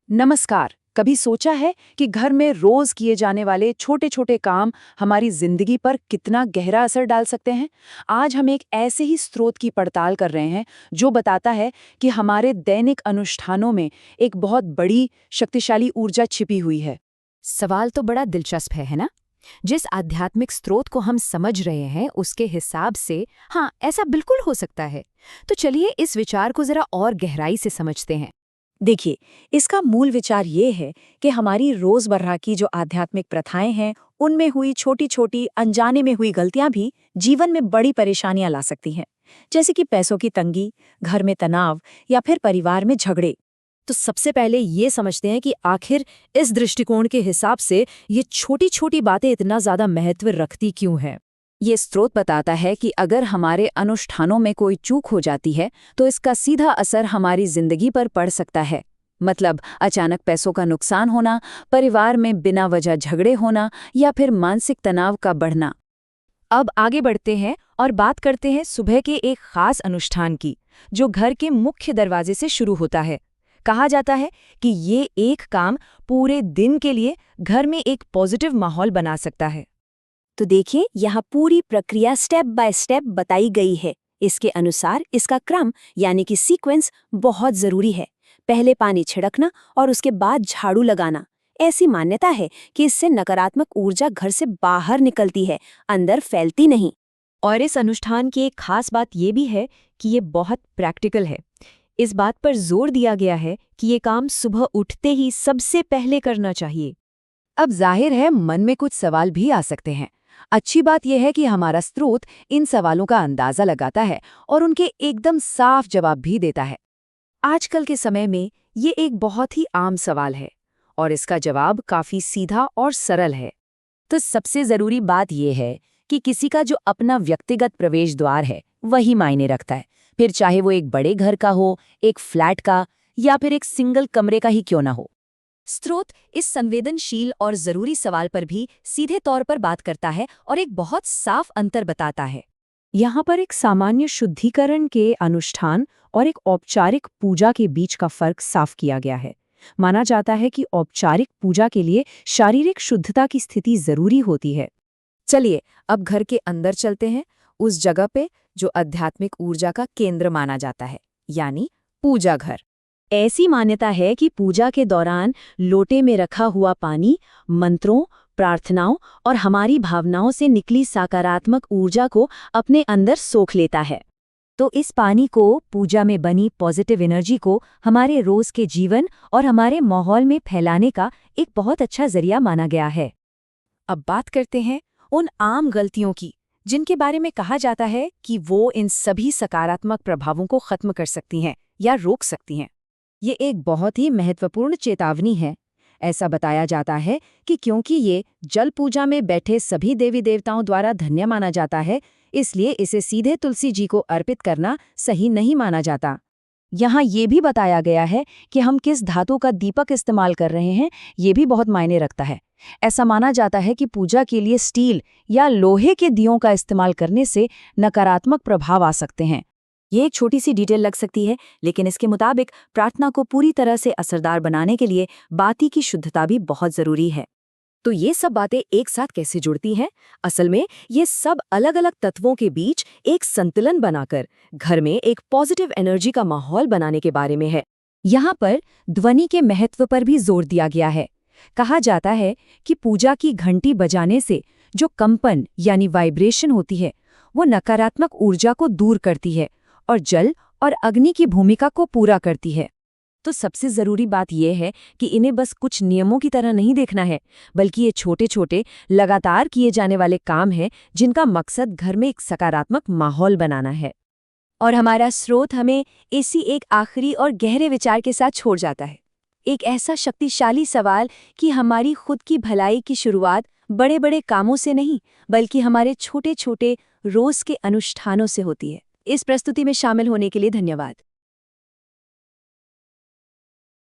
नमस्कार। कभी सोचा है कि घर में रोज किए जाने वाले छोटे छोटे काम हमारी जिंदगी पर कितना गहरा असर डाल सकते हैं? आज हम एक ऐसे ही स्रोत की पड़ताल कर रहे हैं जो बताता है कि हमारे दैनिक अनुष्ठानों में एक बहुत बड़ी शक्तिशाली ऊर्जा छिपी हुई है। सवाल तो बड़ा दिलचस्प है ना? जिस आध्यात्मिक स्रोत को हम समझ रहे हैं उसके हिसाब से हाँ, ऐसा बिल्कुल हो सकता है। तो चलिए इस विचार को जरा और गहराई से समझते हैं। देखिए, इसका मूल विचार ये है कि हमारी रोजमर्रा की जो आध्यात्मिक प्रथाएं हैं, उनमें हुई छोटी छोटी अनजाने में हुई गलतियां भी जीवन में बड़ी परेशानियां ला सकती हैं। जैसे कि पैसों की तंगी, घर में तनाव या फिर परिवार में झगड़े। तो सबसे पहले ये समझते हैं कि आखिर इस दृष्टिकोण के हिसाब से ये छोटी छोटी बातें इतना ज्यादा महत्व रखती क्यों हैं। ये स्रोत बताता है कि अगर हमारे अनुष्ठानों में कोई चूक हो जाती है तो इसका सीधा असर हमारी जिंदगी पर पड़ सकता है। मतलब अचानक पैसों का नुकसान होना, परिवार में बिना वजह झगड़े होना या फिर मानसिक तनाव का बढ़ना। अब आगे बढ़ते हैं और बात करते हैं सुबह के एक खास अनुष्ठान की, जो घर के मुख्य दरवाजे से शुरू होता है। कहा जाता है कि ये एक काम पूरे दिन के लिए घर में एक पॉजिटिव माहौल बना सकता है। तो देखिए, यहाँ पूरी प्रक्रिया स्टेप बाय स्टेप बताई गई है। इसके अनुसार इसका क्रम यानी कि सीक्वेंस बहुत जरूरी है। पहले पानी छिड़कना और उसके बाद झाड़ू लगाना। ऐसी मान्यता है कि इससे नकारात्मक ऊर्जा घर से बाहर निकलती है, अंदर फैलती नहीं। और इस अनुष्ठान की एक खास बात ये भी है कि ये बहुत प्रैक्टिकल है। इस बात पर जोर दिया गया है कि ये काम सुबह उठते ही सबसे पहले करना चाहिए। अब जाहिर है मन में कुछ सवाल भी आ सकते हैं। अच्छी बात यह है कि हमारा स्रोत इन सवालों का अंदाजा लगाता है और उनके एकदम साफ जवाब भी देता है। आजकल के समय में ये एक बहुत ही आम सवाल है और इसका जवाब काफी सीधा और सरल है। तो सबसे जरूरी बात यह है कि किसी का जो अपना व्यक्तिगत प्रवेश द्वार है वही मायने रखता है। फिर चाहे वो एक बड़े घर का हो, एक फ्लैट का या फिर एक सिंगल कमरे का ही क्यों ना हो। स्रोत इस संवेदनशील और जरूरी सवाल पर भी सीधे तौर पर बात करता है और एक बहुत साफ अंतर बताता है। यहाँ पर एक सामान्य शुद्धिकरण के अनुष्ठान और एक औपचारिक पूजा के बीच का फर्क साफ किया गया है। माना जाता है कि औपचारिक पूजा के लिए शारीरिक शुद्धता की स्थिति जरूरी होती है। चलिए अब घर के अंदर चलते हैं, उस जगह पे जो आध्यात्मिक ऊर्जा का केंद्र माना जाता है, यानी पूजा घर। ऐसी मान्यता है कि पूजा के दौरान लोटे में रखा हुआ पानी मंत्रों, प्रार्थनाओं और हमारी भावनाओं से निकली सकारात्मक ऊर्जा को अपने अंदर सोख लेता है। तो इस पानी को, पूजा में बनी पॉजिटिव एनर्जी को हमारे रोज के जीवन और हमारे माहौल में फैलाने का एक बहुत अच्छा जरिया माना गया है। अब बात करते हैं उन आम गलतियों की जिनके बारे में कहा जाता है कि वो इन सभी सकारात्मक प्रभावों को खत्म कर सकती हैं या रोक सकती हैं। ये एक बहुत ही महत्वपूर्ण चेतावनी है। ऐसा बताया जाता है कि क्योंकि ये जल पूजा में बैठे सभी देवी देवताओं द्वारा धन्य माना जाता है, इसलिए इसे सीधे तुलसी जी को अर्पित करना सही नहीं माना जाता। यहाँ ये भी बताया गया है कि हम किस धातु का दीपक इस्तेमाल कर रहे हैं, ये भी बहुत मायने रखता है। ऐसा माना जाता है कि पूजा के लिए स्टील या लोहे के दियों का इस्तेमाल करने से नकारात्मक प्रभाव आ सकते हैं। ये एक छोटी सी डिटेल लग सकती है, लेकिन इसके मुताबिक प्रार्थना को पूरी तरह से असरदार बनाने के लिए बाती की शुद्धता भी बहुत जरूरी है। तो ये सब बातें एक साथ कैसे जुड़ती हैं? असल में ये सब अलग अलग तत्वों के बीच एक संतुलन बनाकर घर में एक पॉजिटिव एनर्जी का माहौल बनाने के बारे में है। यहाँ पर ध्वनि के महत्व पर भी जोर दिया गया है। कहा जाता है कि पूजा की घंटी बजाने से जो कंपन यानी वाइब्रेशन होती है, वो नकारात्मक ऊर्जा को दूर करती है और जल और अग्नि की भूमिका को पूरा करती है। तो सबसे जरूरी बात यह है कि इन्हें बस कुछ नियमों की तरह नहीं देखना है, बल्कि ये छोटे छोटे लगातार किए जाने वाले काम हैं जिनका मकसद घर में एक सकारात्मक माहौल बनाना है। और हमारा स्रोत हमें इसी एक आखिरी और गहरे विचार के साथ छोड़ जाता है। एक ऐसा शक्तिशाली सवाल कि हमारी खुद की भलाई की शुरुआत बड़े बड़े कामों से नहीं, बल्कि हमारे छोटे छोटे रोज के अनुष्ठानों से होती है। इस प्रस्तुति में शामिल होने के लिए धन्यवाद।